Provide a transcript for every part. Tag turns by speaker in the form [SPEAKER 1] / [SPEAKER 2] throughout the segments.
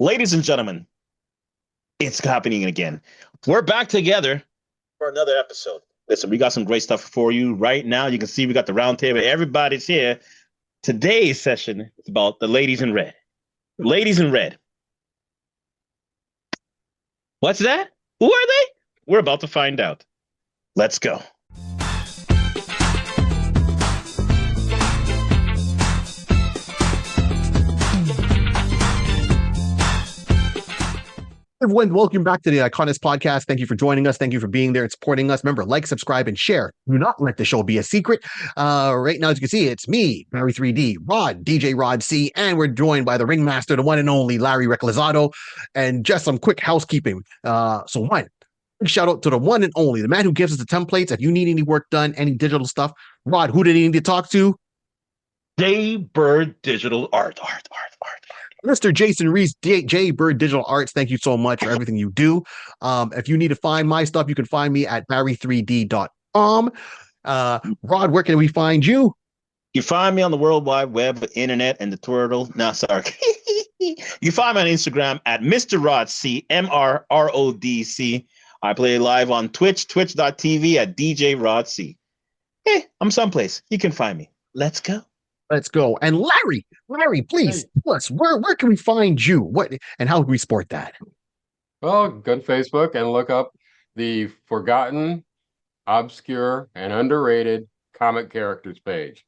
[SPEAKER 1] Ladies and gentlemen, it's happening again. We're back together for another episode. Listen, we got some great stuff for you right now. You can see we got the round table. Everybody's here. Today's session is about the ladies in red. Ladies in red. What's that? Who are they? We're about to find out. Let's go.
[SPEAKER 2] Everyone, welcome back to the iConis podcast. Thank you for joining us. Thank you for being there and supporting us. Remember, like, subscribe, and share. Do not let the show be a secret. Right now, as you can see, it's me, Barry 3D, Rod, DJ Rod C, and we're joined by the ringmaster, the one and only Larry Reclazado, and just some quick housekeeping. Big shout out to the one and only, the man who gives us the templates. If you need any work done, any digital stuff, Rod, who did he need to talk to?
[SPEAKER 1] J Bird Digital Art.
[SPEAKER 2] Mr. Jason Reese, J Bird Digital Arts, thank you so much for everything you do. If you need to find my stuff, you can find me at barry3d.com. Rod, where can we find you?
[SPEAKER 1] You find me on the World Wide Web, internet, and the turtle. No, sorry. You find me on Instagram at Mr. Rod C, MRRODC. I play live on Twitch, twitch.tv at DJ Rod C. Hey, I'm someplace. You can find me. Let's go.
[SPEAKER 2] Let's go. And Larry, please tell us where can we find you? What and how do we support that?
[SPEAKER 3] Well, go to Facebook and look up the forgotten, obscure, and underrated comic characters page.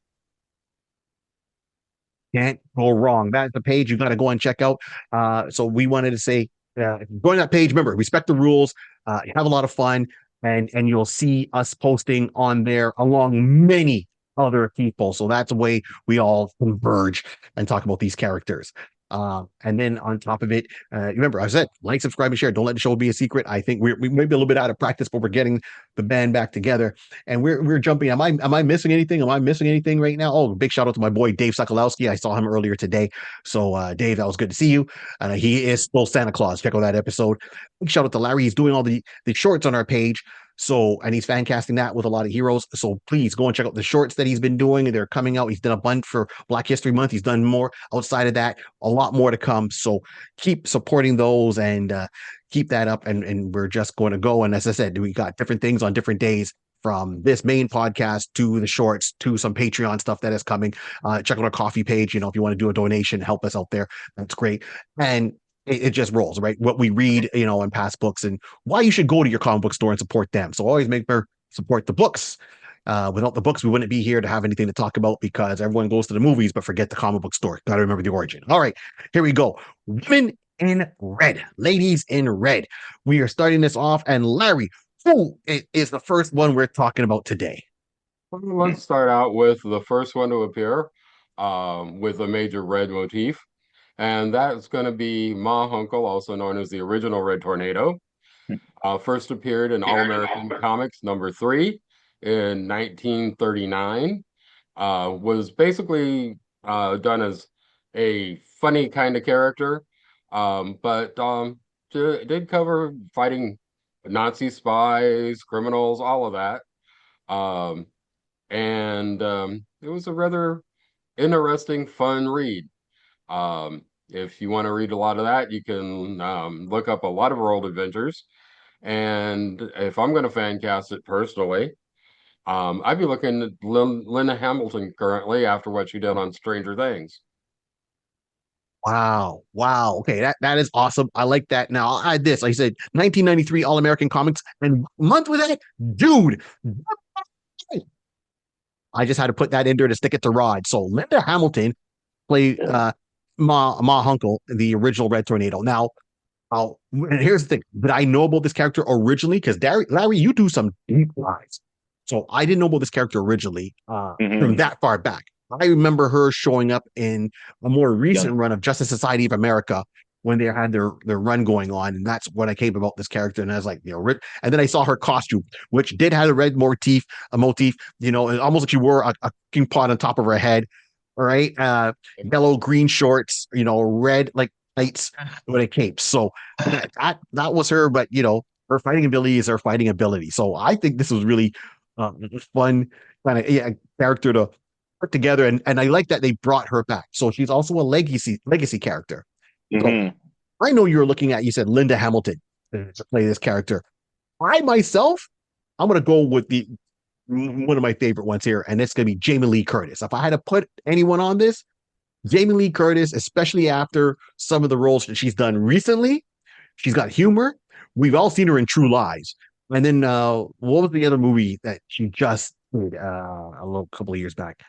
[SPEAKER 2] Can't go wrong. That's the page you got to go and check out. So we wanted to say, go on that page. Remember, respect the rules. Have a lot of fun, and you'll see us posting on there along many other people. So that's a way we all converge and talk about these characters. And then on top of it, remember, I said, like, subscribe, and share. Don't let the show be a secret. I think we may be a little bit out of practice, but we're getting the band back together, and we're jumping. Am I missing anything? Am I missing anything right now? Oh, big shout out to my boy Dave Sokolowski. I saw him earlier today. So Dave, that was good to see you. And he is still Santa Claus. Check out that episode. Big shout out to Larry. He's doing all the shorts on our page. So, and he's fan casting that with a lot of heroes. So please go and check out the shorts that he's been doing. They're coming out. He's done a bunch for Black History Month. He's done more outside of that, a lot more to come. So keep supporting those and keep that up. And we're just going to go. And as I said, we got different things on different days, from this main podcast to the shorts to some Patreon stuff that is coming. Check out our coffee page. If you want to do a donation, help us out there. That's great. And it just rolls, right? What we read, in past books, and why you should go to your comic book store and support them. So always make sure support the books. Without the books, we wouldn't be here to have anything to talk about, because everyone goes to the movies but forget the comic book store. Got to remember the origin. All right, here we go. Women in red, ladies in red. We are starting this off, and Larry, who is the first one we're talking about today?
[SPEAKER 3] Well, let's start out with the first one to appear with a major red motif. And that's going to be Ma Hunkel, also known as the original Red Tornado. First appeared in All American Comics #3 in 1939. Was basically done as a funny kind of character, but did cover fighting Nazi spies, criminals, all of that. It was a rather interesting, fun read. If you want to read a lot of that, you can look up a lot of World Adventures. And if I'm going to fan cast it personally, I'd be looking at Linda Hamilton currently after what she did on Stranger Things.
[SPEAKER 2] Wow. Okay, that is awesome. I like that. Now I'll add this. Like I said, 1993 All American Comics, and month with that, dude. I just had to put that in there to stick it to Rod. So Linda Hamilton played Ma Hunkel, the original Red Tornado. Now, and here's the thing: did I know about this character originally? Because Larry, you do some deep dives. So I didn't know about this character originally from that far back. I remember her showing up in a more recent run of Justice Society of America when they had their run going on, and that's when I came about this character. And I was like, and then I saw her costume, which did have a red motif, almost like she wore a cooking pot on top of her head. All right, yellow, green shorts, red like lights with a cape. So that was her, but her fighting ability is her fighting ability. So I think this was really fun kind of character to put together, and I like that they brought her back. So she's also a legacy character. So I know you're looking at, you said Linda Hamilton to play this character. I myself, I'm going to go with the one of my favorite ones here, and it's going to be Jamie Lee Curtis. If I had to put anyone on this, Jamie Lee Curtis, especially after some of the roles that she's done recently, she's got humor. We've all seen her in True Lies. And then what was the other movie that she just did a little couple of years back?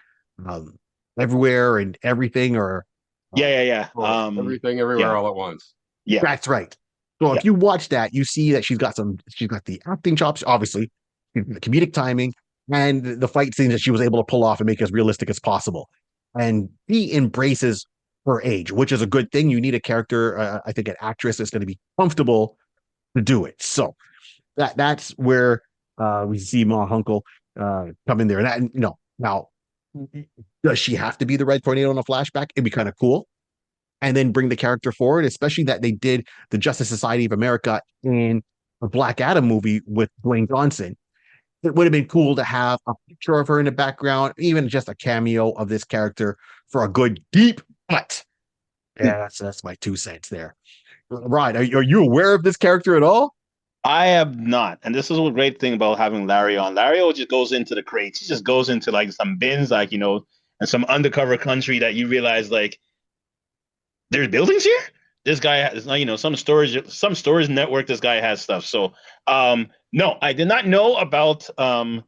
[SPEAKER 2] Um, Everywhere and Everything, or
[SPEAKER 1] Yeah.
[SPEAKER 3] Everything, everywhere,
[SPEAKER 1] Yeah.
[SPEAKER 3] all at once.
[SPEAKER 1] Yeah.
[SPEAKER 2] that's right. So
[SPEAKER 1] Yeah.
[SPEAKER 2] if you watch that, you see that she's got the acting chops, obviously, the comedic timing, and the fight scenes that she was able to pull off and make as realistic as possible. And he embraces her age, which is a good thing. You need a character, I think, an actress that's going to be comfortable to do it. So that's where we see Ma Hunkel come in there. And that, now, does she have to be the Red Tornado in a flashback? It'd be kind of cool. And then bring the character forward, especially that they did the Justice Society of America in a Black Adam movie with Dwayne Johnson. It would have been cool to have a picture of her in the background, even just a cameo of this character for a good deep cut. Yeah, that's my 2 cents there. Right. Are you aware of this character at all?
[SPEAKER 1] I am not. And this is a great thing about having Larry on. Larry just goes into the crates. He just goes into like some bins, like, and some undercover country that you realize like there's buildings here. This guy has, some storage network. This guy has stuff. So, no, I did not know about the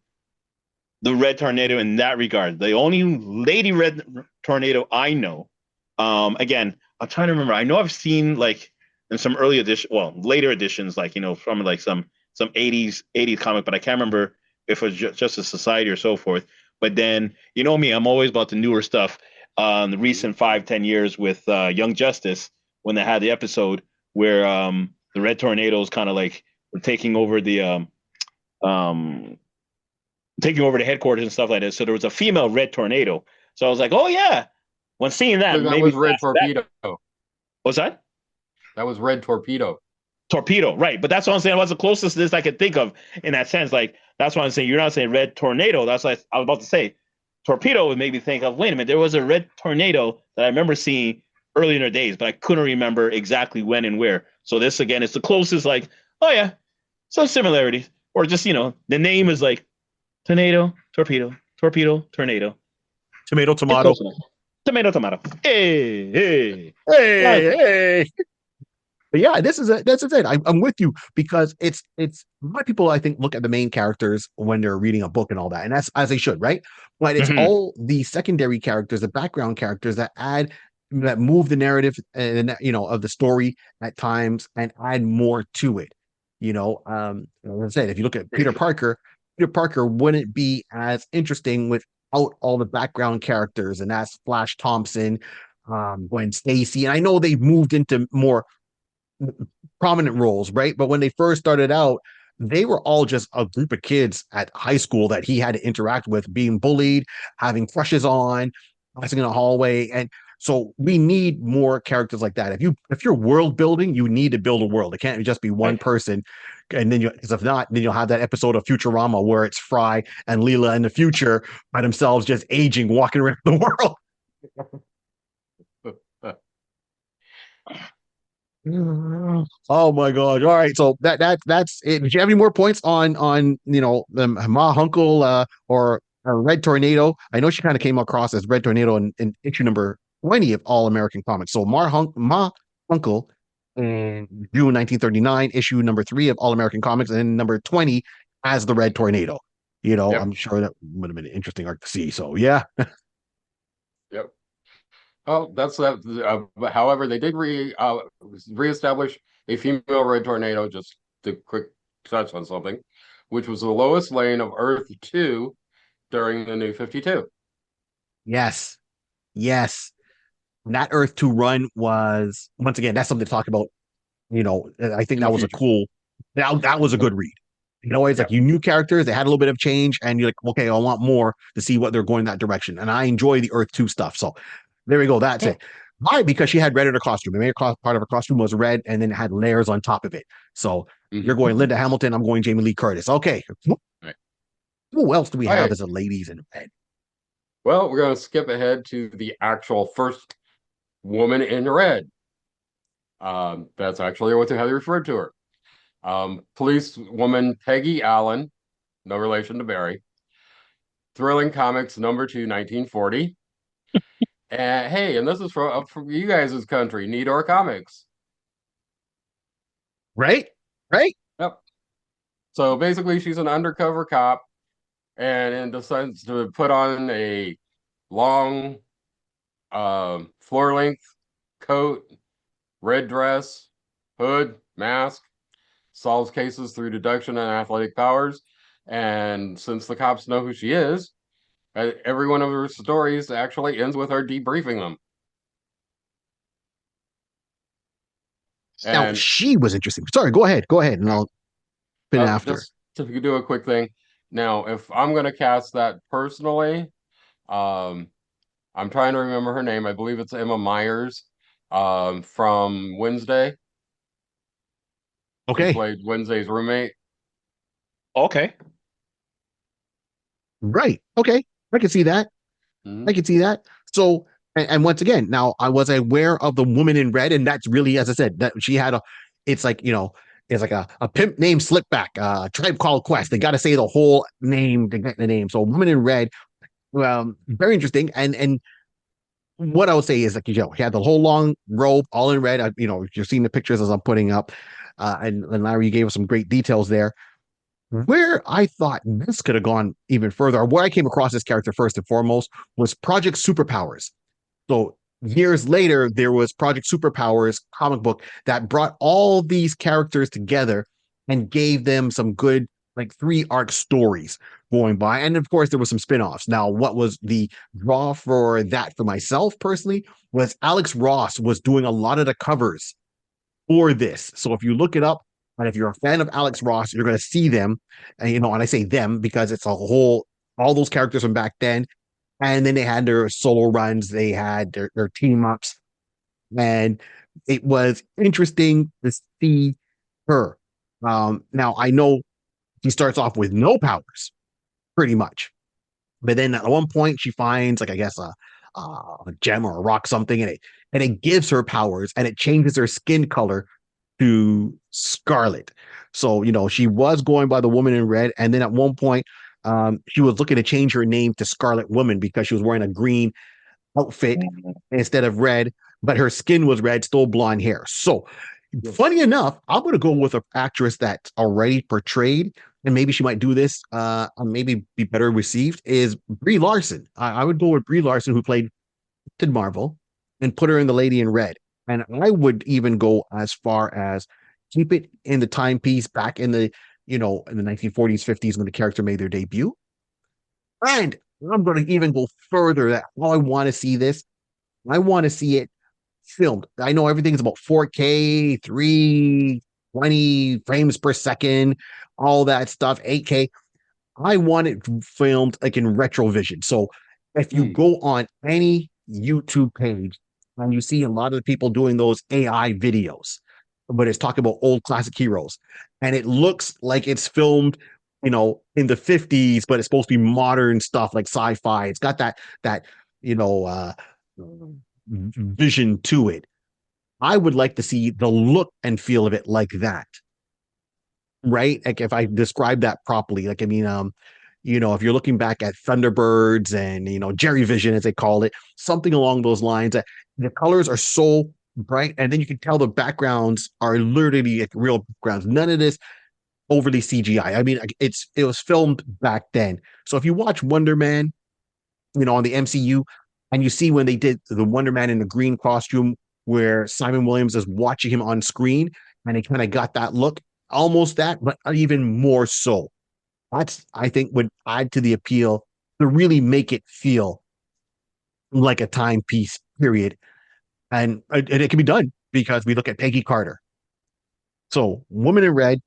[SPEAKER 1] Red Tornado in that regard. The only Lady Red Tornado I know, again, I'm trying to remember. I know I've seen like in some later editions, like from like some 80s comic, but I can't remember if it was just a Society or so forth. But then me, I'm always about the newer stuff. The recent 5-10 years with Young Justice, when they had the episode where the Red Tornadoes kind of like were taking over the headquarters and stuff like that. So there was a female Red Tornado. So I was like, oh yeah. When seeing that,
[SPEAKER 3] That was Red Torpedo.
[SPEAKER 1] What's that?
[SPEAKER 3] That was Red Torpedo.
[SPEAKER 1] Torpedo, right? But that's what I'm saying. What's the closest to this I could think of in that sense? Like that's what I'm saying. You're not saying Red Tornado. That's like I was about to say. Torpedo would make me think of, wait a minute, there was a Red Tornado that I remember seeing early in their days, but I couldn't remember exactly when and where. So this again is the closest, like, oh yeah, some similarities, or just the name is like tornado, torpedo, tornado,
[SPEAKER 2] Tomato, tomato,
[SPEAKER 1] tomato. Hey.
[SPEAKER 2] But yeah, that's it. I'm with you because it's a lot of people I think look at the main characters when they're reading a book and all that, and that's as they should, right? But it's all the secondary characters, the background characters that move the narrative and of the story at times and add more to it. As I said, if you look at Peter Parker wouldn't be as interesting without all the background characters, and that's Flash Thompson, Gwen Stacy, and I know they've moved into more prominent roles, right? But when they first started out, they were all just a group of kids at high school that he had to interact with, being bullied, having crushes on, passing in a hallway. And so we need more characters like that. If you're world building, you need to build a world. It can't just be one person. And then because if not, then you'll have that episode of Futurama where it's Fry and Leela in the future by themselves, just aging, walking around the world. Oh my god! All right, so that's it. Did you have any more points on the Ma Hunkel or Red Tornado? I know she kind of came across as Red Tornado in issue number 20 of All American Comics. So Ma Hunkel in June 1939, issue number 3 of All American Comics, and then number 20 as the Red Tornado. Yep. I'm sure that would have been an interesting arc to see. So yeah.
[SPEAKER 3] Yep. Oh, that's that. However, they did reestablish a female Red Tornado. Just to quick touch on something, which was the Lois Lane of Earth 2 during the New 52.
[SPEAKER 2] Yes. And that Earth 2 run was, once again, that's something to talk about. I think that was that was a good read. It's like you knew characters, they had a little bit of change, and you're like, okay, I want more to see what they're going that direction. And I enjoy the Earth 2 stuff. So there we go. That's it. Why? Because she had red in her costume. And part of her costume was red, and then it had layers on top of it. So you're going Linda Hamilton. I'm going Jamie Lee Curtis. Okay.
[SPEAKER 3] Right.
[SPEAKER 2] Who else do we have as a ladies in red?
[SPEAKER 3] Well, we're going to skip ahead to the actual first woman in red. That's actually what how they referred to her. Police woman Peggy Allen, no relation to Barry. Thrilling Comics #2, 1940. And hey, and this is from you guys' country, Nidor Comics.
[SPEAKER 2] Right? Right?
[SPEAKER 3] Yep. So basically, she's an undercover cop and decides to put on a long, floor length coat, red dress, hood, mask, solves cases through deduction and athletic powers. And since the cops know who she is, every one of her stories actually ends with her debriefing them.
[SPEAKER 2] Now
[SPEAKER 3] And
[SPEAKER 2] she was interesting. Sorry, go ahead. Go ahead, and I'll spin after.
[SPEAKER 3] just to do a quick thing. Now, if I'm going to cast that personally, um, I'm trying to remember her name. I believe it's Emma Myers, from Wednesday, who
[SPEAKER 2] Okay.
[SPEAKER 3] played Wednesday's roommate.
[SPEAKER 1] Okay.
[SPEAKER 2] Right. Okay. I can see that. I
[SPEAKER 3] Mhm.
[SPEAKER 2] can see that. So, and once again, now I was aware of the woman in red, and that's really, as I said, that she had a, it's like, it's like a pimp named Slickback, Tribe Called Quest. They got to say the whole name to get the name. So, woman in red, very interesting. And what I would say is like, he had the whole long robe, all in red. You're seeing the pictures as I'm putting up, and Larry, you gave us some great details there. Where I thought this could have gone even further, or where I came across this character first and foremost, was Project Superpowers. So years later, there was Project Superpowers comic book that brought all these characters together and gave them some good, like 3 arc stories going by. And of course, there was some spin-offs. Now, what was the draw for that for myself personally was Alex Ross was doing a lot of the covers for this. So if you look it up, and if you're a fan of Alex Ross, you're going to see them. And I say them because it's a whole, all those characters from back then. And then they had their solo runs, they had their team ups, and it was interesting to see her. Now I know she starts off with no powers, pretty much, but then at one point she finds, like, I guess a gem or a rock, something, and it gives her powers, and it changes her skin color to scarlet. So she was going by the woman in red, and then at one point, she was looking to change her name to Scarlet Woman because she was wearing a green outfit instead of red, but her skin was red, still blonde hair. So, funny enough, I'm going to go with an actress that's already portrayed, and maybe she might do this, maybe be better received, is Brie Larson. I would go with Brie Larson, who played Captain Marvel, and put her in The Lady in Red. And I would even go as far as keep it in the timepiece back in the, in the 1940s, 50s when the character made their debut. And I'm going to even go further that how I want to see this. I want to see it filmed. I know everything's about 4K, 320 frames per second, all that stuff, 8K. I want it filmed like in retrovision. So if you go on any YouTube page and you see a lot of the people doing those AI videos, but it's talking about old classic heroes, and it looks like it's filmed, in the 50s, but it's supposed to be modern stuff like sci-fi. It's got that you know uh vision to it. I would like to see the look and feel of it like that, right? Like if I describe that properly, like, I mean, if you're looking back at Thunderbirds and Jerry Vision, as they call it, something along those lines, that the colors are so bright, and then you can tell the backgrounds are literally like real backgrounds. None of this overly CGI. I mean, like, it was filmed back then. So if you watch Wonder Man, on the MCU, and you see when they did the Wonder Man in the green costume, where Simon Williams is watching him on screen, and they kind of got that look, almost that, but even more so. That's, I think, would add to the appeal to really make it feel like a timepiece period. And it can be done because we look at Peggy Carter. So, Woman in Red,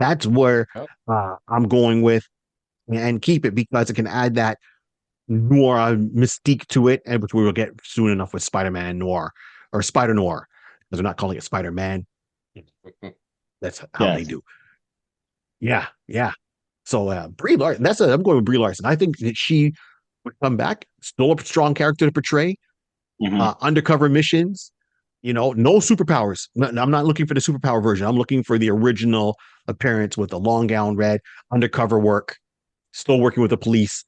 [SPEAKER 2] that's where I'm going with, and keep it because it can add that noir mystique to it, and which we will get soon enough with Spider-Man Noir or Spider Noir, because they're not calling it Spider-Man. That's how they
[SPEAKER 1] Yes.
[SPEAKER 2] do. Yeah, yeah. So Brie Larson, I'm going with Brie Larson. I think that she would come back, still a strong character to portray,
[SPEAKER 1] Mhm.
[SPEAKER 2] undercover missions. no superpowers. I'm not looking for the superpower version. I'm looking for the original appearance with the long gown, red, undercover work, still working with the police.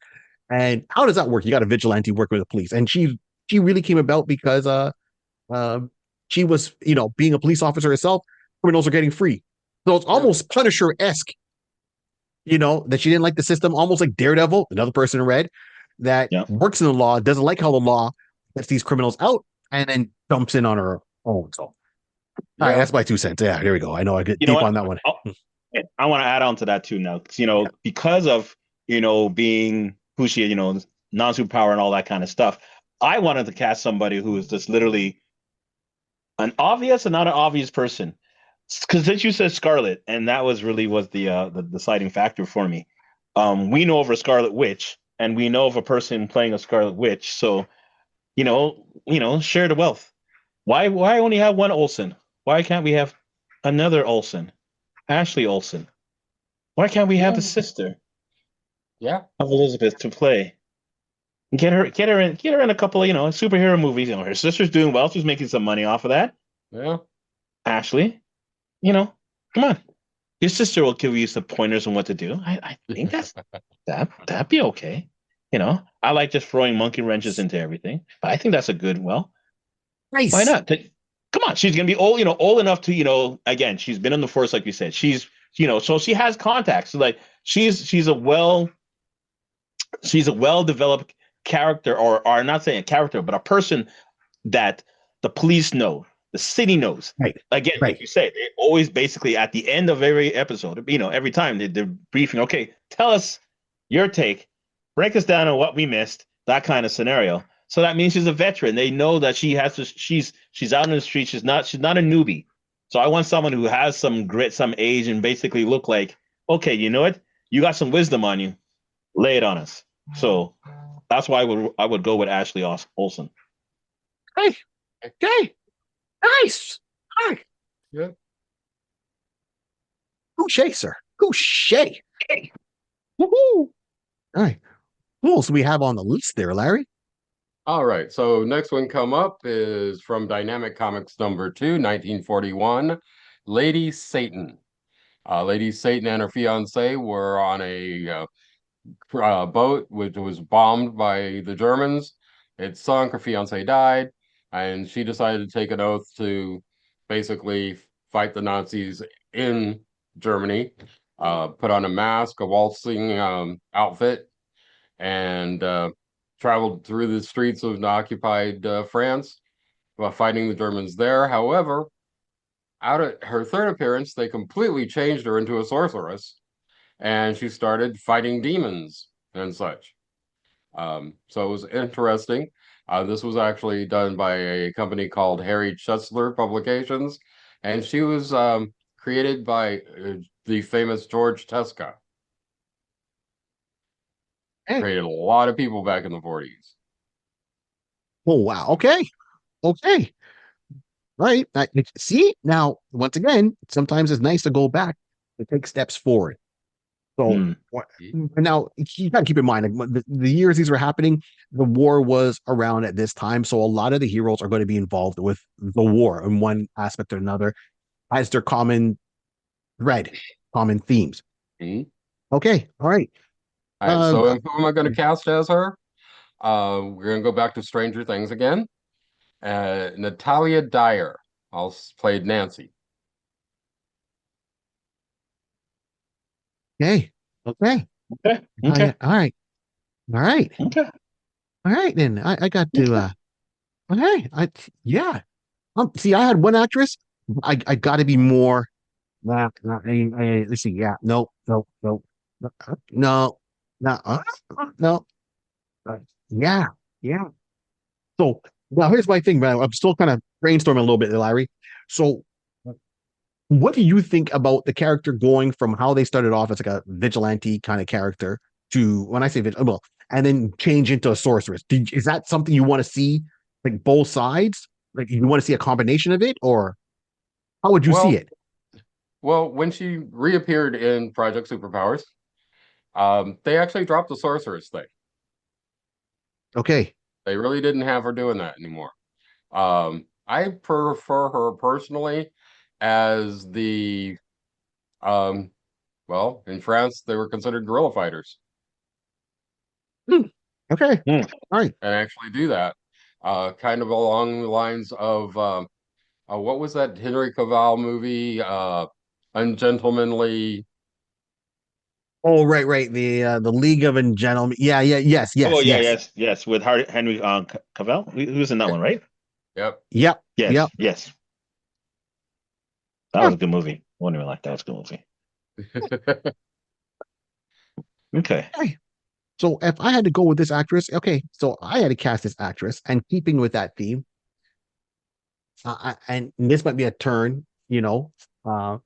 [SPEAKER 2] And how does that work? You got a vigilante working with the police, and she really came about because uh, she was being a police officer herself. Criminals are getting free, so it's
[SPEAKER 3] Yeah.
[SPEAKER 2] almost Punisher esque. That she didn't like the system, almost like Daredevil, another person in red that
[SPEAKER 1] Yeah.
[SPEAKER 2] works in the law, doesn't like how the law lets these criminals out, and then dumps in on her own. So, all right,
[SPEAKER 3] Yeah.
[SPEAKER 2] that's my 2 cents. Yeah, here we go. I know I get
[SPEAKER 1] You know
[SPEAKER 2] deep
[SPEAKER 1] what?
[SPEAKER 2] on that one.
[SPEAKER 1] I want to add on to that too now, 'cause,
[SPEAKER 2] Yeah.
[SPEAKER 1] because of, being who she, non-superpower and all that kind of stuff. I wanted to cast somebody who is just literally an obvious and not an obvious person. Because since you said Scarlet, and that was the deciding factor for me. We know of a Scarlet Witch, and we know of a person playing a Scarlet Witch. So, share the wealth. Why only have one Olsen? Why can't we have another Olsen? Ashley Olsen. Why can't we have
[SPEAKER 3] Yeah.
[SPEAKER 1] the sister
[SPEAKER 3] Yeah.
[SPEAKER 1] of Elizabeth to play? Get her in a couple of, superhero movies. Her sister's doing well. She's making some money off of that.
[SPEAKER 3] Yeah.
[SPEAKER 1] Ashley, come on. Your sister will give you some pointers on what to do. I think that'd be okay. I like just throwing monkey wrenches into everything, but I think that's a good. Well, why
[SPEAKER 2] Nice.
[SPEAKER 1] not? Come on, she's gonna be old enough to, again, she's been in the force, like you said. So she has contacts. So like she's a well developed character, or not saying a character, but a person that the police know, the city knows.
[SPEAKER 2] Right.
[SPEAKER 1] Again,
[SPEAKER 2] Right.
[SPEAKER 1] like you say, they always basically at the end of every episode, every time they're briefing. Okay, tell us your take, break us down on what we missed, that kind of scenario. So that means she's a veteran. They know that she has to. She's out in the street. She's not a newbie. So I want someone who has some grit, some age, and basically look like, okay, you know what? You got some wisdom on you. Lay it on us. So that's why I would go with Ashley Olsen.
[SPEAKER 2] Hey. Okay. Nice. All right.
[SPEAKER 3] Yeah.
[SPEAKER 2] Touche, sir. Touche. Woohoo. All right. Who else do we have on the list there, Larry?
[SPEAKER 3] All right. So next one come up is from Dynamic Comics #2, 1941, Lady Satan. Lady Satan and her fiance were on a boat which was bombed by the Germans. It sunk. Her fiance died, and she decided to take an oath to basically fight the Nazis in Germany. Put on a mask, a waltzing outfit, and traveled through the streets of occupied France while fighting the Germans there. However, out at her third appearance, they completely changed her into a sorceress, and she started fighting demons and such. So it was interesting. This was actually done by a company called Harry Chesler Publications, and she was created by the famous George Tesca.
[SPEAKER 2] Hey.
[SPEAKER 3] Created a lot of people back in the 40s.
[SPEAKER 2] Oh, wow. Okay. Okay. Right. See, now, once again, sometimes it's nice to go back and take steps forward. So now you got to keep in mind, like, the years these were happening, the war was around at this time. So a lot of the heroes are going to be involved with the war in one aspect or another as their common thread, common themes.
[SPEAKER 3] Mhm.
[SPEAKER 2] Okay. All right.
[SPEAKER 3] All right, so who am I going to cast as her? We're going to go back to Stranger Things again. Natalia Dyer. Played Nancy.
[SPEAKER 2] Okay. Okay.
[SPEAKER 1] Okay. Okay.
[SPEAKER 2] All right. All right.
[SPEAKER 1] Okay.
[SPEAKER 2] All right. Then I got to, okay. Yeah. See, I had one actress. I got to be more. Let's see. Yeah. No. No. No. No. No. No. Yeah. Yeah. So now here's my thing, man. I'm still kind of brainstorming a little bit, Larry. So, what do you think about the character going from how they started off as like a vigilante kind of character to, when I say well, and then change into a sorceress? Is that something you want to see, like both sides? Like you want to see a combination of it, or how would you see
[SPEAKER 3] Well,
[SPEAKER 2] it?
[SPEAKER 3] well, when she reappeared in Project Superpowers, they actually dropped the sorceress thing.
[SPEAKER 2] Okay.
[SPEAKER 3] They really didn't have her doing that anymore. I prefer her personally as the well, in France they were considered guerrilla fighters
[SPEAKER 2] Hmm. Okay.
[SPEAKER 1] Hmm.
[SPEAKER 2] All right.
[SPEAKER 3] and actually do that. Kind of along the lines of what was that Henry Cavill movie? Ungentlemanly.
[SPEAKER 2] Oh, right, right. The League of Gentlemen. Yeah, yeah, yes,
[SPEAKER 1] Oh
[SPEAKER 2] yes,
[SPEAKER 1] yeah,
[SPEAKER 2] yes.
[SPEAKER 1] yes, yes. With Henry Cavill, who's in that one, right?
[SPEAKER 3] Yep.
[SPEAKER 2] Yep,
[SPEAKER 1] Yes,
[SPEAKER 2] yep.
[SPEAKER 1] yes. That
[SPEAKER 2] Huh.
[SPEAKER 1] was a good movie. I wouldn't even like that was a good movie. Okay.
[SPEAKER 2] Okay. So if I had to go with this actress, okay, so I had to cast this actress, and keeping with that theme, and this might be a turn, uh,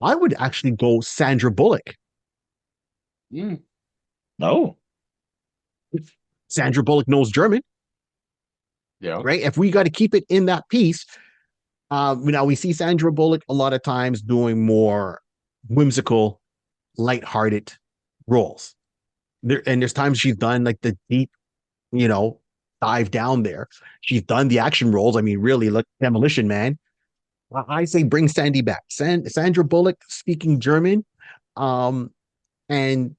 [SPEAKER 2] I would actually go Sandra Bullock.
[SPEAKER 3] Mm,
[SPEAKER 1] No.
[SPEAKER 2] Sandra Bullock knows German,
[SPEAKER 3] yeah.
[SPEAKER 2] right? If we got to keep it in that piece, now we see Sandra Bullock a lot of times doing more whimsical, lighthearted roles. There's times she's done like the deep, you know, dive down there. She's done the action roles. I mean, really, look, Demolition Man. I say bring Sandy back. Sandra Bullock speaking German, um, and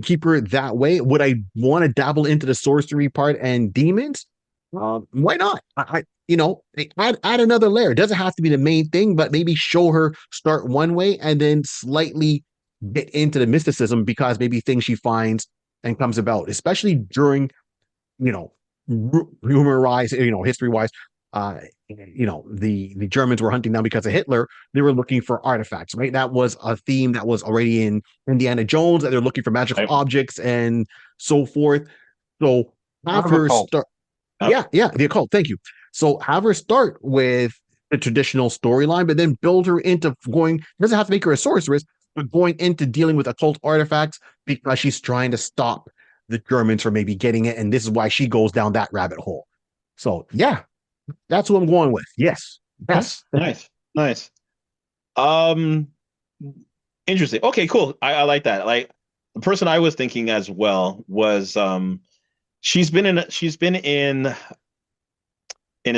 [SPEAKER 2] keep her that way. Would I want to dabble into the sorcery part and demons? Why not? Add another layer. It doesn't have to be the main thing, but maybe show her start one way and then slightly get into the mysticism because maybe things she finds and comes about, especially during you know, rumor wise, history wise, the Germans were hunting down because of Hitler. They were looking for artifacts, right? That was a theme that was already in Indiana Jones, that they're looking for magical
[SPEAKER 1] Right.
[SPEAKER 2] objects and so forth. So
[SPEAKER 3] Out
[SPEAKER 2] have
[SPEAKER 3] of a
[SPEAKER 2] her
[SPEAKER 3] cult.
[SPEAKER 2] start.
[SPEAKER 1] Yep.
[SPEAKER 2] Yeah, the occult. Thank you. So have her start with the traditional storyline, but then build her into going. Doesn't have to make her a sorceress, but going into dealing with occult artifacts because she's trying to stop the Germans from maybe getting it, and this is why she goes down that rabbit hole. So yeah, that's what I'm going with. Yes,
[SPEAKER 1] Okay.
[SPEAKER 2] yes.
[SPEAKER 1] Nice. Nice. Um, Interesting. Okay, cool. I like that. Like the person I was thinking as well was she's been in a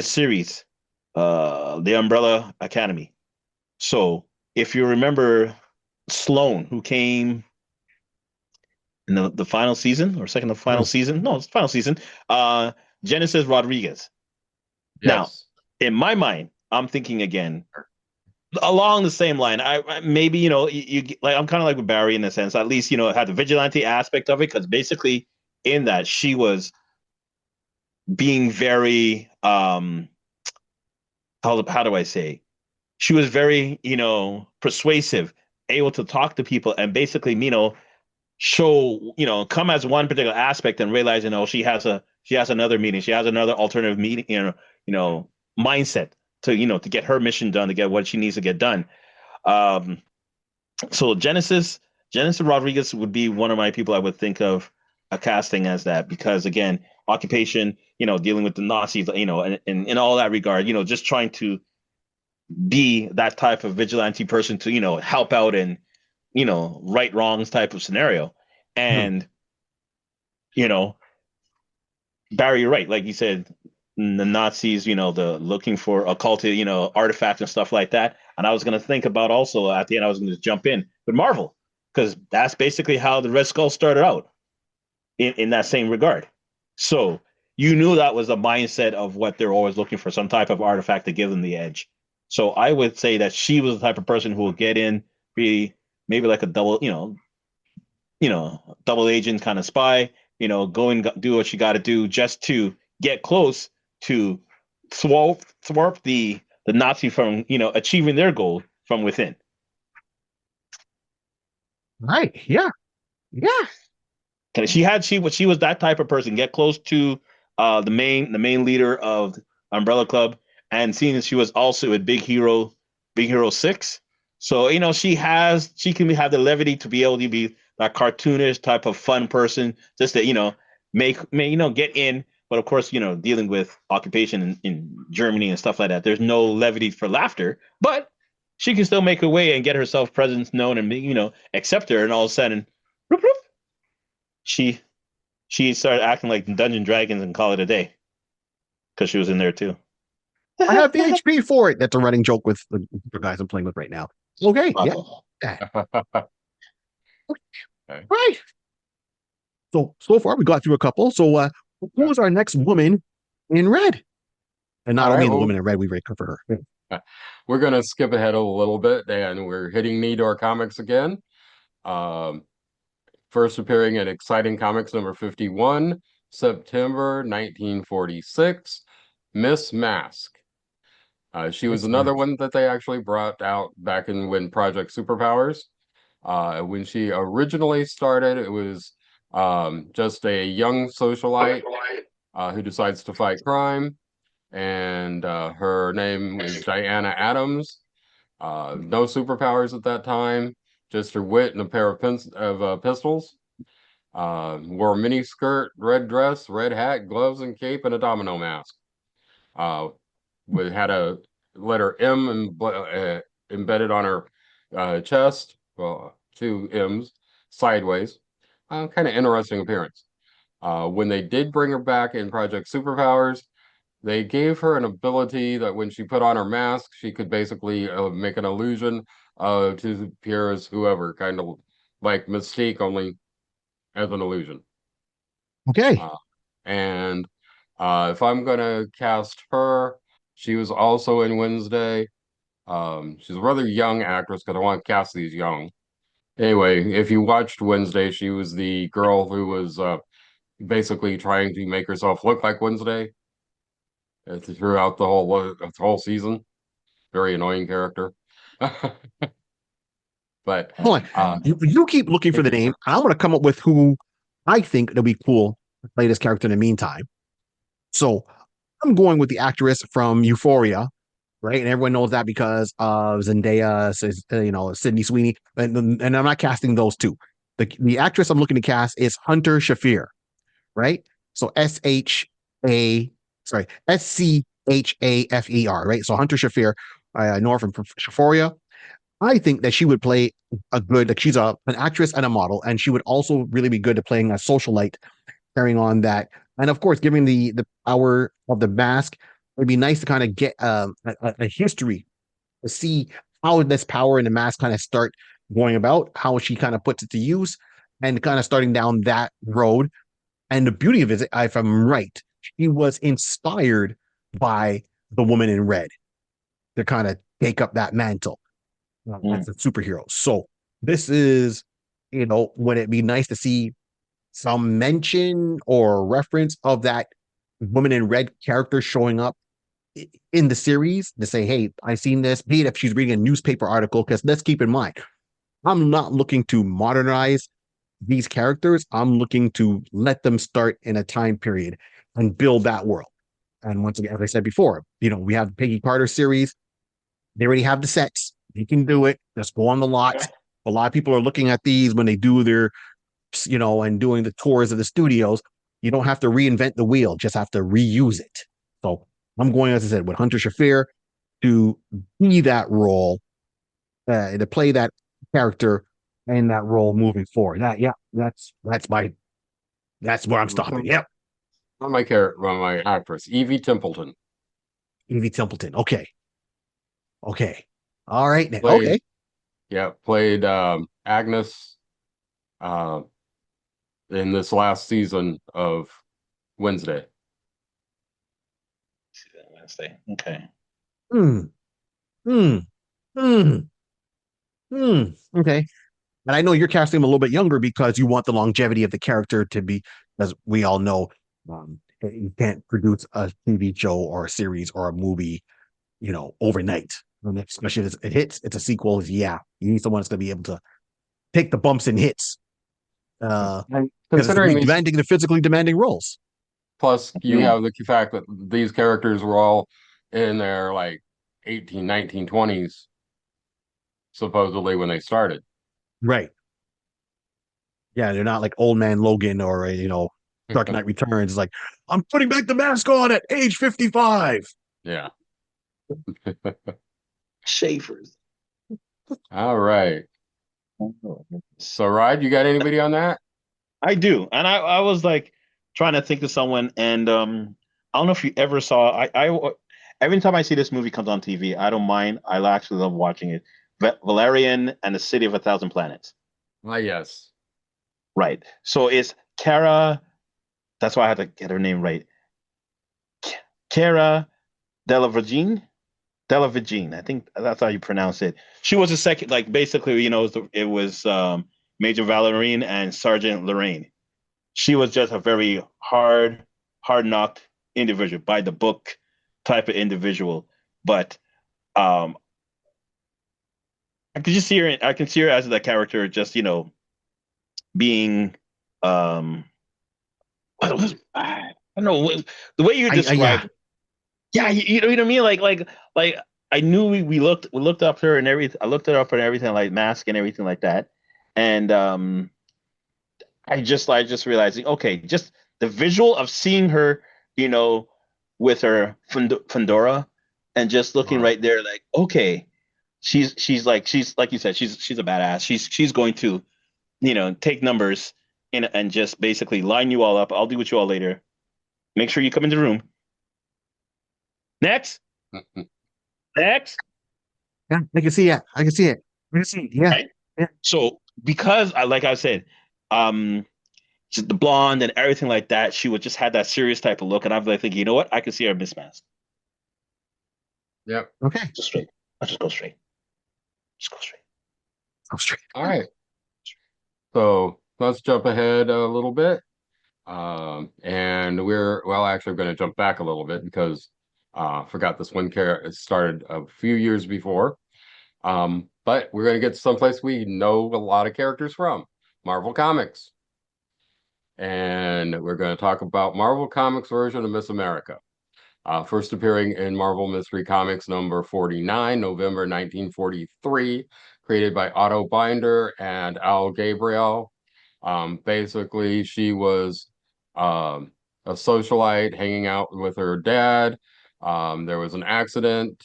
[SPEAKER 1] series, The Umbrella Academy. So if you remember Sloane, who came in the final season or second to final season, no, it's final season. Uh, Genesis Rodriguez. Now,
[SPEAKER 3] Yes.
[SPEAKER 1] in my mind, I'm thinking again along the same line. Maybe you like I'm kind of like with Barry in the sense, at least it had the vigilante aspect of it because basically in that she was being very how do I say, she was very persuasive, able to talk to people and basically show come as one particular aspect and realize she has another meaning, she has another alternative meaning, mindset to to get her mission done, to get what she needs to get done. um so Genesis Rodriguez would be one of my people I would think of a casting as that, because again, occupation, dealing with the Nazis, and in all that regard, just trying to be that type of vigilante person to help out and right wrongs type of scenario. And you know Barry, you're right, like you said, the Nazis, the looking for occulted artifacts and stuff like that. And I was going to think about also at the end, I was going to jump in with Marvel, because that's basically how the Red Skull started out, in that same regard. So you knew that was the mindset of what they're always looking for, some type of artifact to give them the edge. So I would say that she was the type of person who will get in, be maybe like a double, double agent kind of spy, go and do what you got to do just to get close to thwart the Nazi from, achieving their goal from within.
[SPEAKER 2] Right. Yeah. Yeah.
[SPEAKER 1] And she was that type of person. Get close to the main leader of Umbrella Club, and seeing that she was also a Big Hero 6. So she can have the levity to be able to be that cartoonish type of fun person, just to get in. But of course, dealing with occupation in Germany and stuff like that, there's no levity for laughter, but she can still make her way and get herself presence known and accept her, and all of a sudden, whoop, whoop, she she started acting like Dungeon Dragons and call it a day, because she was in there too.
[SPEAKER 2] I have the HP for it. That's a running joke with the guys I'm playing with right now. Okay, yeah.
[SPEAKER 3] Okay.
[SPEAKER 2] Right. So far we got through a couple. So who was our next woman in red? And
[SPEAKER 3] All
[SPEAKER 2] not
[SPEAKER 3] right.
[SPEAKER 2] only the
[SPEAKER 3] Well,
[SPEAKER 2] woman in red, we rate for her.
[SPEAKER 3] we're gonna skip ahead a little bit, and we're hitting Nidor Comics again. Um, First appearing at Exciting Comics number 51, September 1946, Miss Mask. She was another one that they actually brought out back in when Project Superpowers. When she originally started, it was just a young socialite who decides to fight crime, and her name is Diana Adams. No superpowers at that time, just her wit and a pair of pistols. Wore a mini skirt, red dress, red hat, gloves and cape, and a domino mask. Uh, had a letter M embedded on her chest. Well, two M's sideways. Kind of interesting appearance. When they did bring her back in Project Superpowers, they gave her an ability that when she put on her mask, she could basically make an illusion to appear as whoever, kind of like Mystique, only as an illusion.
[SPEAKER 2] Okay.
[SPEAKER 3] Uh, and if I'm gonna cast her, she was also in Wednesday. She's a rather young actress because I want to cast these young. Anyway, if you watched Wednesday, she was the girl who was basically trying to make herself look like Wednesday throughout the whole season. Very annoying character. But
[SPEAKER 2] Hold on. You keep looking for the name. I'm going to come up with who I think it'll be cool to play this character in the meantime. So I'm going with the actress from Euphoria, right? And everyone knows that because of Zendaya, Sydney Sweeney, and I'm not casting those two. The actress I'm looking to cast is Hunter Shafir, right? So SCHAFER, right? So Hunter Shafir, Nora from Euphoria. I think that she would play a good, like she's an actress and a model, and she would also really be good at playing a socialite, carrying on that, and of course, giving the power of the mask. It'd be nice to kind of get a history to see how this power in the mask kind of start going about, how she kind of puts it to use, and kind of starting down that road. And the beauty of it is, if I'm right, she was inspired by the woman in red to kind of take up that mantle as a superhero. So this is, would it be nice to see some mention or reference of that woman in red character showing up in the series to say, hey, I seen this, be it if she's reading a newspaper article, because let's keep in mind, I'm not looking to modernize these characters. I'm looking to let them start in a time period and build that world. And once again, as I said before, we have the Peggy Carter series. They already have the sets. They can do it. Just go on the lots. A lot of people are looking at these when they do their, and doing the tours of the studios. You don't have to reinvent the wheel, just have to reuse it. So I'm going, as I said, with Hunter Shafir to be that role, to play that character in that role moving forward. That's where I'm stopping. Yep.
[SPEAKER 3] my actress, Evie Templeton.
[SPEAKER 2] Evie Templeton. Okay. Okay. All right.
[SPEAKER 3] Played
[SPEAKER 2] Okay.
[SPEAKER 3] played Agnes uh, in this last season of Wednesday.
[SPEAKER 1] Wednesday. Okay.
[SPEAKER 2] Hmm. Hmm. Hmm. Hmm. Okay. And I know you're casting him a little bit younger because you want the longevity of the character to be, as we all know, you can't produce a TV show or a series or a movie, overnight. And especially if it hits, it's a sequel. Yeah, you need someone that's going to be able to take the bumps and hits because
[SPEAKER 3] And
[SPEAKER 2] it's
[SPEAKER 3] considering these,
[SPEAKER 2] the physically demanding roles.
[SPEAKER 3] plus you have the fact that these characters were all in their like 18, 19, 20s, supposedly when they started.
[SPEAKER 2] Right. Yeah, they're not like old man Logan or Dark Knight Returns. It's like, I'm putting back the mask on at age 55.
[SPEAKER 3] Yeah.
[SPEAKER 1] Schaefer's.
[SPEAKER 3] All right. So, Rod, you got anybody on that?
[SPEAKER 1] I do, and I was like trying to think of someone, and I don't know if you ever saw. every time I see this movie comes on TV, I don't mind. I actually love watching it. Valerian and the City of a Thousand Planets.
[SPEAKER 3] Ah, yes.
[SPEAKER 1] Right. So it's Cara. That's why I had to get her name right. Cara Delevingne. Delevingne. I think that's how you pronounce it. She was the second, like basically, it was Major Valerian and Sergeant Lorraine. She was just a very hard knocked individual, by the book type of individual. But um, I can just see her. I can see her as the character, just being what was I don't know the way you
[SPEAKER 2] Yeah.
[SPEAKER 1] described. Yeah, you know what I mean. Like I knew we looked up her and everything. I looked her up and everything, like mask and everything like that. And I just realizing, okay, just the visual of seeing her, you know, with her fedora and just looking
[SPEAKER 3] Uh-huh.
[SPEAKER 1] right there, like, okay, she's like you said, she's a badass. She's going to, take numbers and just basically line you all up. I'll deal with you all later. Make sure you come into the room. Next, next.
[SPEAKER 2] Yeah, I can see it. I can see it. I can see it. Yeah.
[SPEAKER 1] Right.
[SPEAKER 2] Yeah.
[SPEAKER 1] So because like I said, um, just the blonde and everything like that, she would just had that serious type of look, and I'm like thinking, you know what? I can see her mismatched.
[SPEAKER 3] Yep.
[SPEAKER 2] Okay.
[SPEAKER 1] Just straight. I'll just go straight. Just go straight.
[SPEAKER 2] Go straight.
[SPEAKER 3] All right. So let's jump ahead a little bit. And actually, going to jump back a little bit because forgot this one character started a few years before. But we're going to get someplace we know a lot of characters from, Marvel Comics. And we're going to talk about Marvel Comics version of Miss America. First appearing in Marvel Mystery Comics number 49, November 1943, created by Otto Binder and Al Gabriel. Basically, she was a socialite hanging out with her dad. There was an accident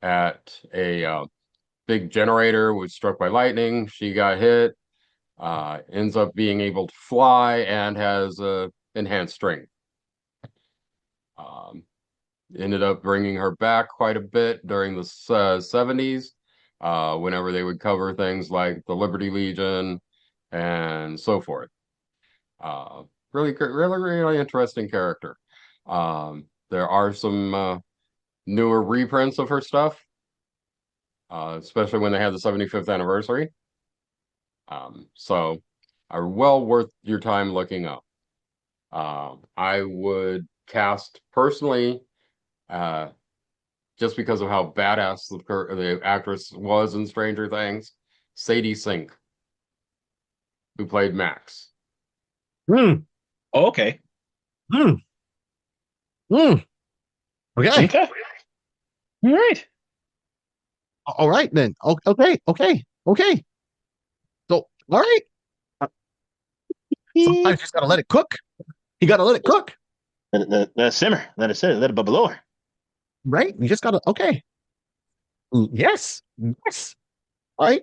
[SPEAKER 3] at a big generator, was struck by lightning. She got hit, ends up being able to fly, and has enhanced strength. Um, Ended up bringing her back quite a bit during the 70s, whenever they would cover things like the Liberty Legion and so forth. Really interesting character. There are some newer reprints of her stuff, especially when they had the 75th anniversary. So are well worth your time looking up. I would cast personally, just because of how badass the actress was in Stranger Things, Sadie Sink, who played Max.
[SPEAKER 2] Hmm.
[SPEAKER 1] Oh, okay.
[SPEAKER 2] Hmm. Hmm. Okay.
[SPEAKER 1] Okay. All right.
[SPEAKER 2] All right then. Okay. Okay. Okay. So, all right. Uh, Sometimes you just gotta let it cook. You gotta let it cook,
[SPEAKER 1] Let it simmer. Let it sit. Let it bubble over.
[SPEAKER 2] right? You just gotta. Okay. Yes. Yes. All right.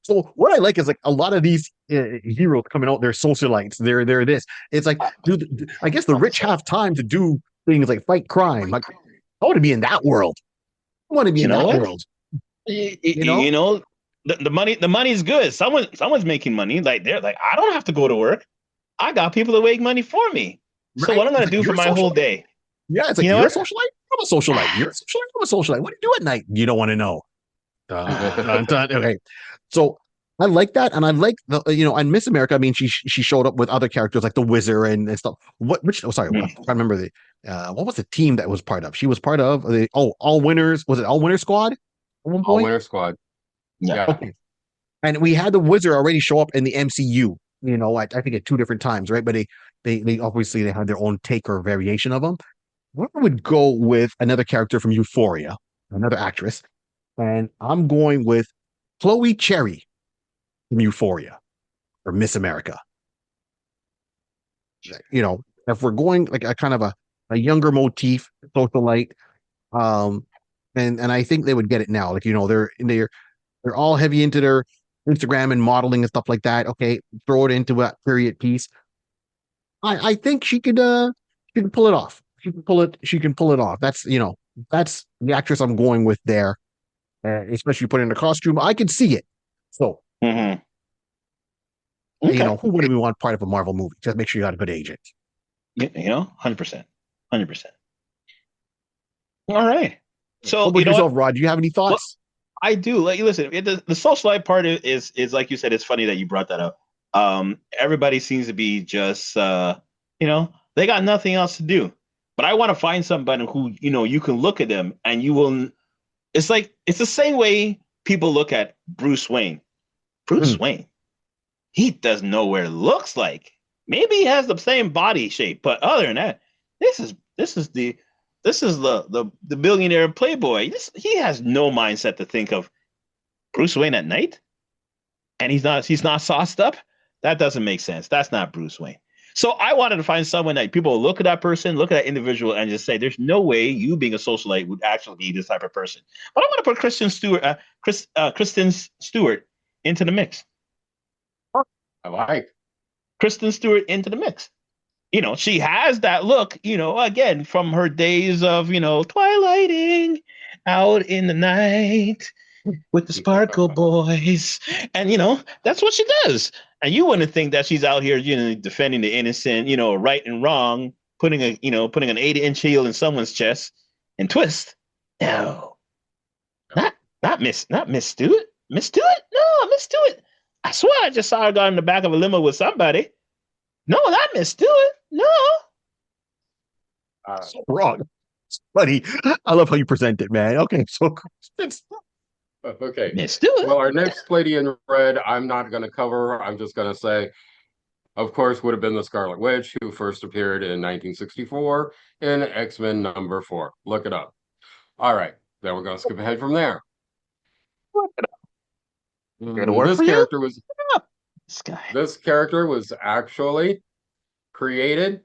[SPEAKER 2] So what I like is like a lot of these heroes coming out, they're socialites. They're this. It's like, dude, I guess the rich have time to do things like fight crime. Like, I want to be in that world. I want to be
[SPEAKER 1] You
[SPEAKER 2] in
[SPEAKER 1] know
[SPEAKER 2] that
[SPEAKER 1] what?
[SPEAKER 2] world. You
[SPEAKER 1] You
[SPEAKER 2] know,
[SPEAKER 1] know, the money's good. Someone's making money. Like they're like, I don't have to go to work. I got people to make money for me. So
[SPEAKER 2] right?
[SPEAKER 1] what I'm
[SPEAKER 2] It's
[SPEAKER 1] gonna
[SPEAKER 2] like
[SPEAKER 1] do
[SPEAKER 2] you're
[SPEAKER 1] for
[SPEAKER 2] a
[SPEAKER 1] my whole
[SPEAKER 2] socialite.
[SPEAKER 1] day?
[SPEAKER 2] Yeah, it's like
[SPEAKER 1] You know
[SPEAKER 2] you're a
[SPEAKER 1] what?
[SPEAKER 2] socialite. I'm a socialite. You're a socialite. I'm a socialite. What do you do at night? You don't want to know. Okay, so I like that, and I like the and Miss America. I mean, she showed up with other characters like the Wizard and stuff. Sorry, I can't remember what was the team that was part of? She was part of the All Winners. Was it All Winner Squad at one
[SPEAKER 3] All
[SPEAKER 2] point?
[SPEAKER 3] Winter Squad.
[SPEAKER 1] Yeah.
[SPEAKER 3] Yeah.
[SPEAKER 2] Okay, and we had the Wizard already show up in the MCU. I think at two different times, right? But they obviously they had their own take or variation of them. What I would go with another character from Euphoria, another actress, and I'm going with Chloe Cherry from Euphoria or Miss America. If we're going like a kind of a younger motif, socialite, um, and I think they would get it now. Like they're all heavy into their Instagram and modeling and stuff like that. Okay, throw it into a period piece. I think she could pull it off. She can pull it off. That's that's the actress I'm going with there. Especially put in a costume, I can see it. So,
[SPEAKER 1] Mm-hmm. Okay.
[SPEAKER 2] who wouldn't we want part of a Marvel movie? Just make sure you got a good agent.
[SPEAKER 1] 100%. 100%. All right.
[SPEAKER 2] What
[SPEAKER 1] So,
[SPEAKER 2] about yourself, Rod? Do you have any
[SPEAKER 1] Well,
[SPEAKER 2] thoughts?
[SPEAKER 1] I do. Like, listen, the socialite part is like you said. It's funny that you brought that up. Everybody seems to be just, they got nothing else to do. But I want to find somebody who, you can look at them and you will. It's like it's the same way people look at Bruce Wayne. Bruce Wayne, he doesn't know what it looks like. Maybe he has the same body shape, but other than that, this is the billionaire playboy. He has no mindset to think of Bruce Wayne at night, and he's not sauced up. That doesn't make sense. That's not Bruce Wayne. So I wanted to find someone that people will look at that person, look at that individual, and just say, "There's no way you, being a socialite, would actually be this type of person." But I want to put Kristen Stewart into the mix.
[SPEAKER 3] I like.
[SPEAKER 1] Kristen Stewart into the mix. She has that look, again, from her days of, twilighting out in the night with the Sparkle Boys. And, that's what she does. And you wouldn't think that she's out here, defending the innocent, right and wrong, putting an 80-inch heel in someone's chest and twist. No. Not Miss Stewart. Miss Stewart? No, Miss Stewart. I swear I just saw her go in the back of a limo with somebody. No, not Miss Stewart. No.
[SPEAKER 2] So wrong. Buddy, I love how you present it, man. Okay, so
[SPEAKER 3] Okay.
[SPEAKER 1] Miss Stewart.
[SPEAKER 3] Well, our next lady in red, I'm not going to cover. I'm just going to say, of course, would have been the Scarlet Witch, who first appeared in 1964 in X-Men #4. Look it up. All right. Then we're going to skip ahead from there. This character was this character was actually created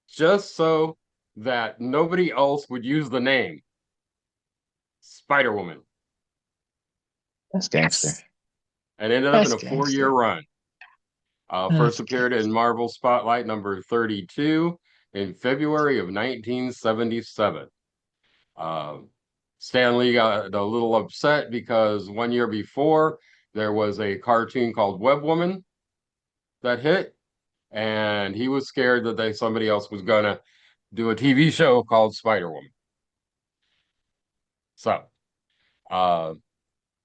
[SPEAKER 3] just so that nobody else would use the name Spider-Woman.
[SPEAKER 1] That's gangster.
[SPEAKER 3] And ended up in a 4-year run. First appeared in Marvel Spotlight number 32 in February of 1977. Stan Lee got a little upset because 1 year before there was a cartoon called Web Woman that hit, and he was scared that somebody else was gonna do a TV show called Spider Woman. So,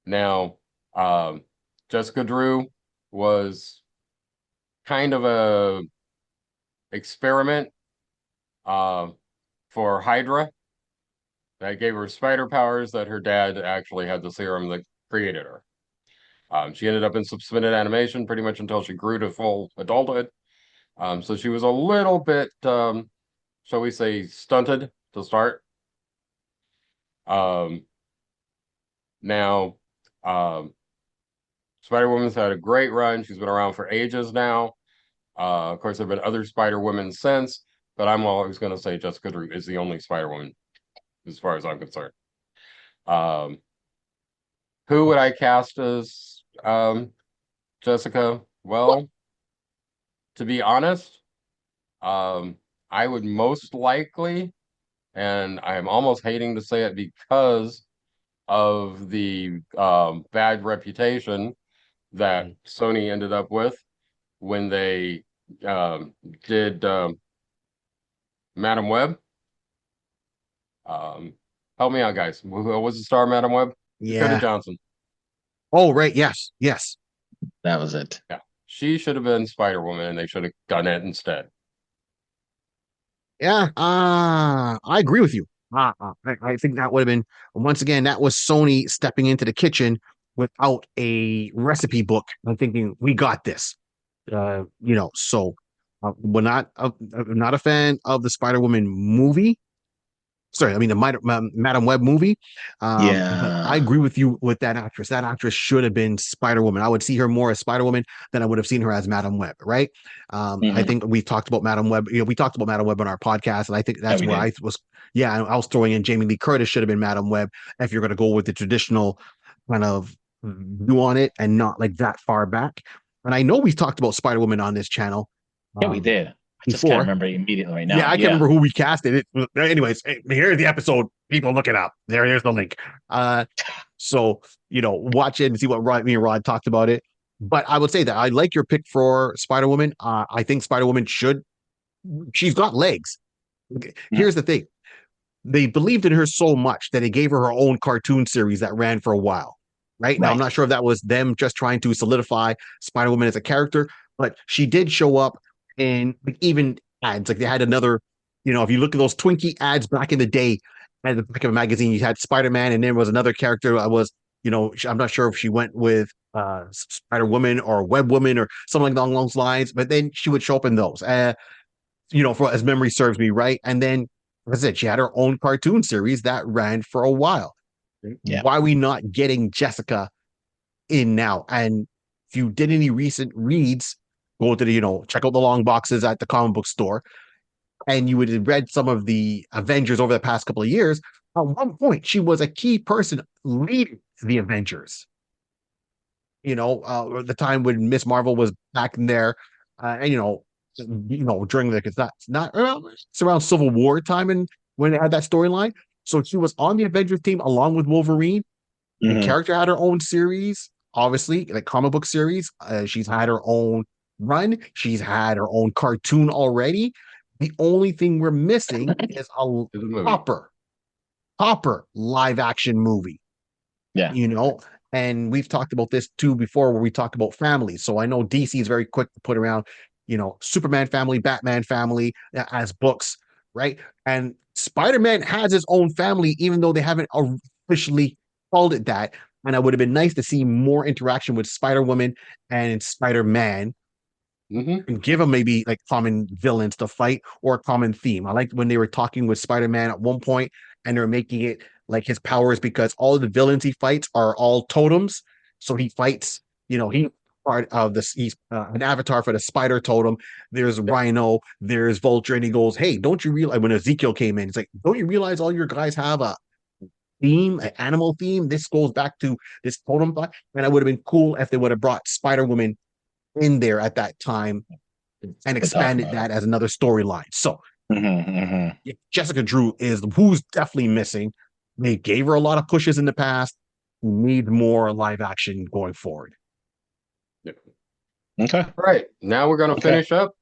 [SPEAKER 3] now Jessica Drew was kind of a experiment for Hydra that gave her spider powers that her dad actually had the serum that created her. She ended up in suspended animation pretty much until she grew to full adulthood. So she was a little bit, shall we say, stunted to start. Now, Spider-Woman's had a great run. She's been around for ages now. Of course, there have been other Spider-Women since, but I'm always going to say Jessica Drew is the only Spider-Woman as far as I'm concerned. Who would I cast as Jessica? Well, to be honest, I would most likely, and I'm almost hating to say it because of the bad reputation that Sony ended up with when they did Madam Web. Help me out, guys. Who was the star of Madam Web?
[SPEAKER 2] Yeah.
[SPEAKER 3] Dakota Johnson.
[SPEAKER 2] Oh, right. Yes.
[SPEAKER 1] That was it.
[SPEAKER 3] Yeah. She should have been Spider-Woman, and they should have done it instead.
[SPEAKER 2] Yeah. I agree with you. I think that would have been, once again, that was Sony stepping into the kitchen without a recipe book and thinking, we got this. So we're not a fan of the Spider-Woman movie. Sorry, I mean the Madam Web movie.
[SPEAKER 1] Yeah.
[SPEAKER 2] I agree with you with that actress. That actress should have been Spider-Woman. I would see her more as Spider-Woman than I would have seen her as Madam Web, right? I think we talked about Madam Web. We talked about Madam Web on our podcast, and I think that's where I was. Yeah, I was throwing in Jamie Lee Curtis should have been Madam Web if you're going to go with the traditional kind of view on it and not like that far back. And I know we talked about Spider-Woman on this channel.
[SPEAKER 1] Yeah, we did. I just can't remember immediately right now.
[SPEAKER 2] Yeah, I can't remember who we casted. Anyways, here's the episode. People look it up. There's the link. So watch it and see what me and Rod talked about it. But I would say that I like your pick for Spider-Woman. I think Spider-Woman she's got legs. Here's the thing. They believed in her so much that they gave her own cartoon series that ran for a while. Right? Now, I'm not sure if that was them just trying to solidify Spider-Woman as a character, but she did show up in even ads. Like they had another, if you look at those Twinkie ads back in the day at the back of a magazine, you had Spider-Man, and there was another character that was, I'm not sure if she went with Spider-Woman or Web Woman or something along those lines, but then she would show up in those, for as memory serves me, right? And then, like I said, she had her own cartoon series that ran for a while. Yeah. Why are we not getting Jessica in now? And if you did any recent reads, go to the, check out the long boxes at the comic book store, and you would have read some of the Avengers over the past couple of years. At one point, she was a key person leading the Avengers. The time when Miss Marvel was back in there, and during it's around Civil War time, and when they had that storyline. So she was on the Avengers team along with Wolverine. The character had her own series, obviously, like comic book series. She's had her own run. She's had her own cartoon already. The only thing we're missing is a proper live action movie.
[SPEAKER 1] Yeah.
[SPEAKER 2] And we've talked about this too before, where we talked about families. So I know DC is very quick to put around, Superman family, Batman family as books, right? And Spider-Man has his own family, even though they haven't officially called it that. And it would have been nice to see more interaction with Spider-Woman and Spider-Man, and give them maybe like common villains to fight or a common theme. I liked when they were talking with Spider-Man at one point, and they're making it like his powers, because all of the villains he fights are all totems. So he fights, he part of this. He's an avatar for the spider totem. There's Rhino, there's Vulture, and he goes, "Hey, don't you realize?" When Ezekiel came in, it's like, "Don't you realize all your guys have a theme, an animal theme? This goes back to this totem." And it would have been cool if they would have brought Spider-Woman in there at that time and expanded that as another storyline. So Jessica Drew is who's definitely missing. They gave her a lot of pushes in the past. We need more live action going forward.
[SPEAKER 3] Okay. All right. Now we're going to finish up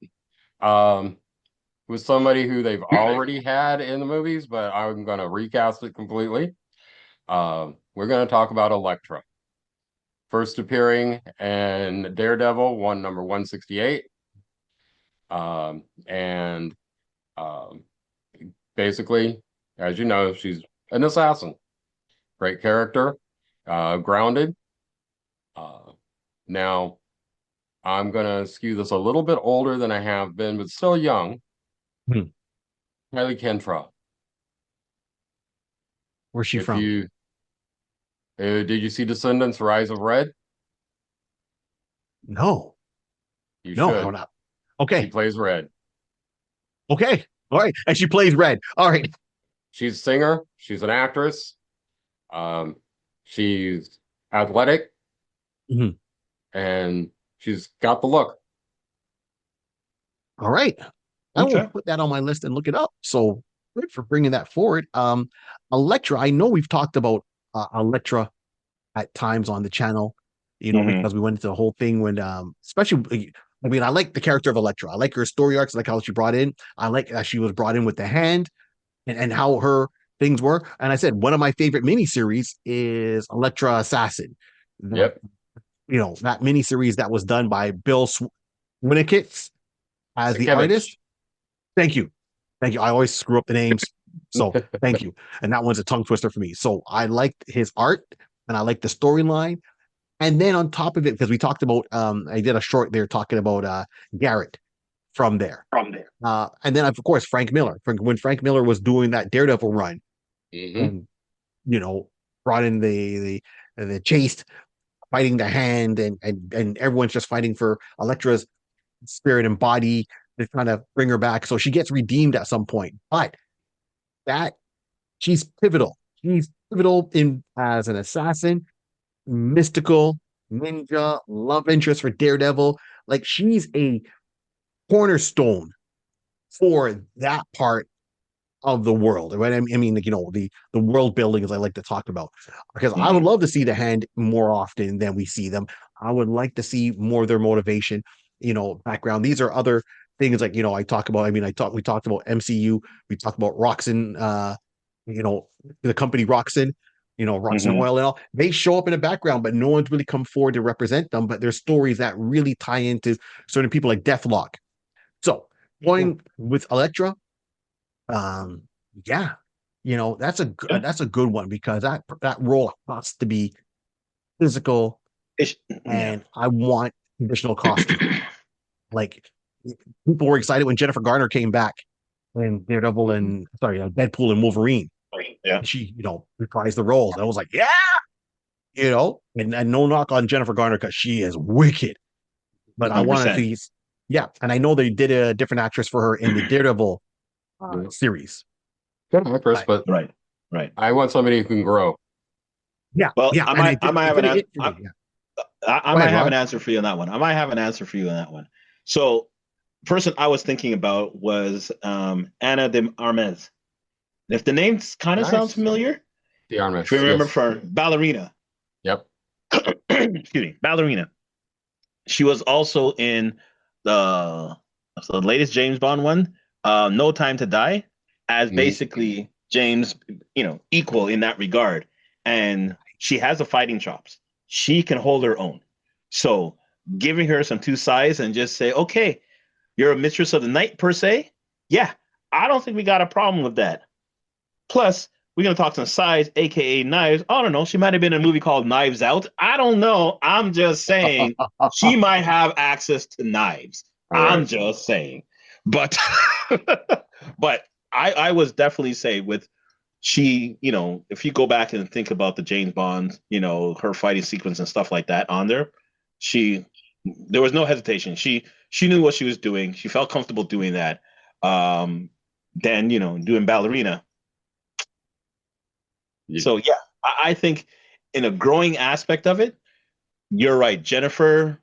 [SPEAKER 3] with somebody who they've already had in the movies, but I'm going to recast it completely. We're going to talk about Elektra. First appearing in Daredevil, number 168. Basically, as you know, she's an assassin. Great character, grounded. Now, I'm going to skew this a little bit older than I have been, but still young. Hailey Kentra.
[SPEAKER 2] Where's she from?
[SPEAKER 3] Did you see Descendants: Rise of Red?
[SPEAKER 2] No.
[SPEAKER 3] You
[SPEAKER 2] should.
[SPEAKER 3] No,
[SPEAKER 2] not. Okay.
[SPEAKER 3] She plays Red.
[SPEAKER 2] Okay. All right. And she plays Red. All right.
[SPEAKER 3] She's a singer. She's an actress. She's athletic. And she's got the look. All
[SPEAKER 2] right. I will put that on my list and look it up. So good for bringing that forward. Elektra, I know we've talked about Elektra at times on the channel, because we went into the whole thing when, especially, I mean, I like the character of Elektra. I like her story arcs. I like how she brought in. I like that she was brought in with the hand and how her things were. And I said, one of my favorite miniseries is Elektra Assassin. That miniseries that was done by Bill Winnicott as the artist. Thank you. I always screw up the names. So thank you. And that one's a tongue twister for me. So I liked his art and I liked the storyline. And then on top of it, because we talked about, I did a short there talking about Garrett from there. And then, of course, Frank Miller. When Frank Miller was doing that Daredevil run, and, brought in the chase, fighting the hand, and everyone's just fighting for Elektra's spirit and body. They're trying to bring her back. So she gets redeemed at some point. But she's pivotal. She's pivotal as an assassin, mystical, ninja, love interest for Daredevil. Like, she's a cornerstone for that part of the world. Right? I mean, like, the world building, as I like to talk about, because I would love to see the Hand more often than we see them. I would like to see more of their motivation, background. These are other things like, I talk about. I mean, we talked about MCU. We talked about Roxxon. You know, the company Roxxon. Roxxon Oil and all. They show up in the background, but no one's really come forward to represent them. But there's stories that really tie into certain people like Deathlock. So going with Elektra, um, yeah, that's a good one because that role has to be physical, and I want additional costume. Like, people were excited when Jennifer Garner came back in Daredevil and Deadpool and Wolverine.
[SPEAKER 1] Yeah.
[SPEAKER 2] She, reprised the roles. I was like, yeah, and no knock on Jennifer Garner because she is wicked. But 100%. I wanted to, yeah, and I know they did a different actress for her in the Daredevil series.
[SPEAKER 3] Good actress, but
[SPEAKER 1] right.
[SPEAKER 3] I want somebody who can grow.
[SPEAKER 2] Yeah.
[SPEAKER 1] Well,
[SPEAKER 2] yeah.
[SPEAKER 1] I might have an answer for you on that one. I might have an answer for you on that one. So, person I was thinking about was Ana de Armas. If the name kind of sounds familiar,
[SPEAKER 3] the Armas.
[SPEAKER 1] If you remember for Ballerina.
[SPEAKER 3] Yep.
[SPEAKER 1] Excuse me, Ballerina. She was also in the latest James Bond one, No Time to Die, as basically James, equal in that regard. And she has the fighting chops. She can hold her own. So giving her some two sides and just say, okay, you're a mistress of the night per se. Yeah, I don't think we got a problem with that. Plus, we're going to talk some sides, aka knives. I don't know. She might have been in a movie called Knives Out. I don't know. I'm just saying she might have access to knives. I'm just saying. But but I was definitely say with she, if you go back and think about the James Bond, her fighting sequence and stuff like that on there, there was no hesitation. She knew what she was doing. She felt comfortable doing that. Then, doing Ballerina. Yeah. So, yeah, I think in a growing aspect of it, you're right. Jennifer,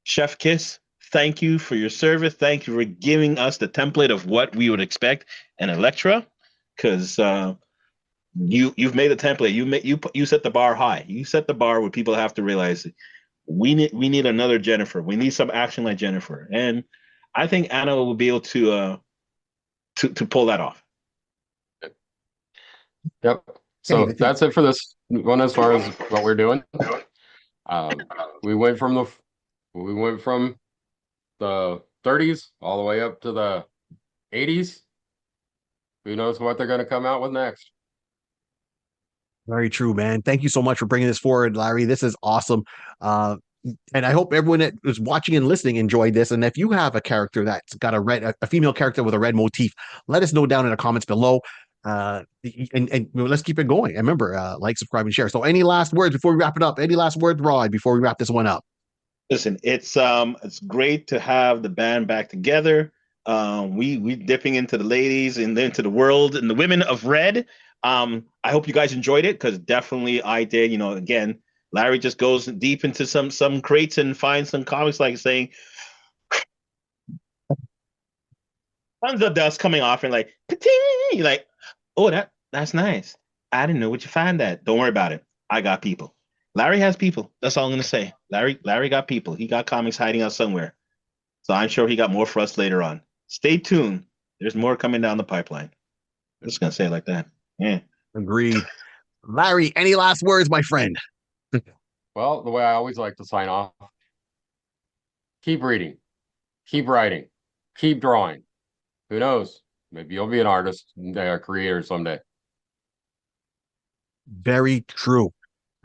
[SPEAKER 1] Chef Kiss, thank you for your service. Thank you for giving us the template of what we would expect in Elektra, because you've made a template. You set the bar high. You set the bar where people have to realize we need another Jennifer. We need some action like Jennifer, and I think Anna will be able to pull that off.
[SPEAKER 3] Yep. So that's it for this one as far as what we're doing. We went from the 30s all the way up to the 80s. Who knows what they're going to come out with next?
[SPEAKER 2] Very true, man. Thank you so much for bringing this forward, Larry. This is awesome. And I hope everyone that is watching and listening enjoyed this. And if you have a character that's got a female character with a red motif, let us know down in the comments below. And let's keep it going. And remember, like, subscribe, and share. So any last words before we wrap it up? Any last words, Rod, before we wrap this one up?
[SPEAKER 1] Listen, it's great to have the band back together. We dipping into the ladies and into the world and the women of red. I hope you guys enjoyed it, because definitely I did. Again, Larry just goes deep into some crates and finds some comics, like saying tons of dust coming off and like, you're like, oh, that's nice. I didn't know what you find that. Don't worry about it. I got people. Larry has people. That's all I'm gonna say. Larry got people. He got comics hiding out somewhere. So I'm sure he got more for us later on. Stay tuned. There's more coming down the pipeline. I'm just gonna say it like that. Yeah.
[SPEAKER 2] Agreed. Larry, any last words, my friend?
[SPEAKER 3] Well, the way I always like to sign off: keep reading, keep writing, keep drawing. Who knows? Maybe you'll be an artist, a creator someday.
[SPEAKER 2] Very true.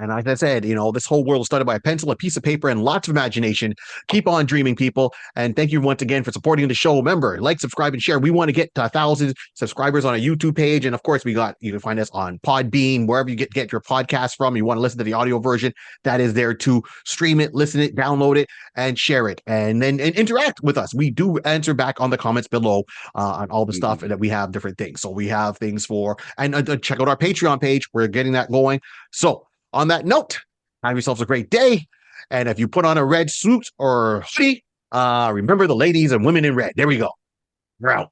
[SPEAKER 2] And like I said, this whole world started by a pencil, a piece of paper, and lots of imagination. Keep on dreaming, people. And thank you once again for supporting the show. Remember, like, subscribe, and share. We want to get to 1,000 subscribers on our YouTube page. And of course, you can find us on Podbean, wherever you get your podcast from. You want to listen to the audio version, that is there to stream it, listen it, download it, and share it. And then interact with us. We do answer back on the comments below on all the stuff that we have, different things. So we have things and check out our Patreon page. We're getting that going. So, on that note, have yourselves a great day. And if you put on a red suit or hoodie, remember the ladies and women in red. There we go. You're out.